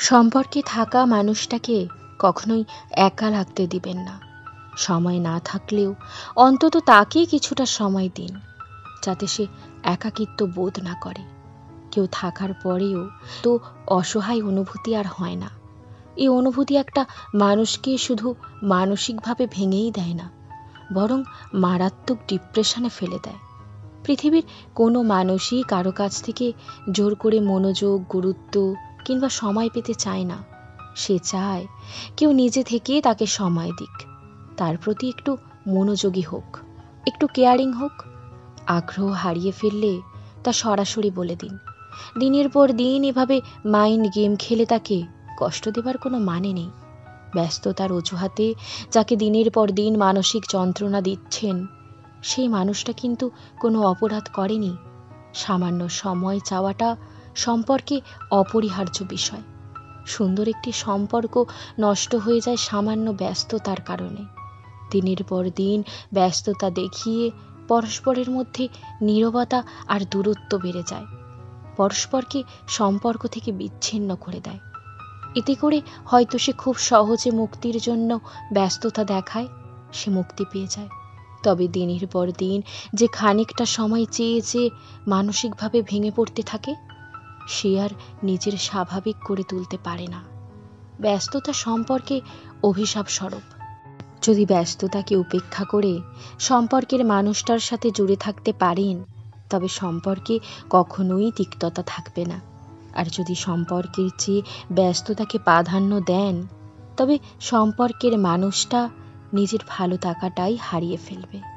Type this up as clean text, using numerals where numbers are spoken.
সম্পর্কে থাকা মানুষটাকে কখনোই একা লাগতে দিবেন না। সময় না থাকলেও অন্তত তাকে কিছুটা সময় দিন, যাতে সে একাকিত্ব বোধ না করে। কেউ থাকার পরেও তো অসহায় অনুভূতি আর হয় না। এই অনুভূতি একটা মানুষকে শুধু মানসিকভাবে ভেঙেই দেয় না, বরং মারাত্মক ডিপ্রেশনে ফেলে দেয়। পৃথিবীর কোনো মানুষই কারো কাছ থেকে জোর করে মনোযোগ, গুরুত্ব কিংবা সময় পেতে চায় না। সে চায় কেউ নিজে থেকে তাকে সময় দিক, তার প্রতি একটু মনোযোগী হোক, একটু কেয়ারিং হোক। আগ্রহ হারিয়ে ফেললে তা সরাসরি বলে দিন। দিনের পর দিন এভাবে মাইন্ড গেম খেলে তাকে কষ্ট দেবার কোনো মানে নেই। ব্যস্ততার অজুহাতে যাকে দিনের পর দিন মানসিক যন্ত্রণা দিচ্ছেন, সেই মানুষটা কিন্তু কোনো অপরাধ করেনি। সামান্য সময় চাওয়াটা সম্পর্কে অপরিহার্য বিষয়। সুন্দর একটি সম্পর্ক নষ্ট হয়ে যায় সামান্য ব্যস্ততার কারণে। দিনের পর দিন ব্যস্ততা দেখিয়ে পরস্পরের মধ্যে নীরবতা আর দূরত্ব বেড়ে যায়, পরস্পরকে সম্পর্ক থেকে বিচ্ছিন্ন করে দেয়। এতে করে হয়তো সে খুব সহজে মুক্তির জন্য ব্যস্ততা দেখায়, সে মুক্তি পেয়ে যায়। তবে দিনের পর দিন যে খানিকটা সময় চেয়ে চেয়ে মানসিকভাবে ভেঙে পড়তে থাকে, সে আর নিজের স্বাভাবিক করে তুলতে পারে না। ব্যস্ততা সম্পর্কে অভিশাপ স্বরূপ। যদি ব্যস্ততাকে উপেক্ষা করে সম্পর্কের মানুষটার সাথে জুড়ে থাকতে পারেন, তবে সম্পর্কে কখনোই তিক্ততা থাকবে না। আর যদি সম্পর্কের চেয়ে ব্যস্ততাকে প্রাধান্য দেন, তবে সম্পর্কের মানুষটা নিজের ভালো থাকাটাই হারিয়ে ফেলবে।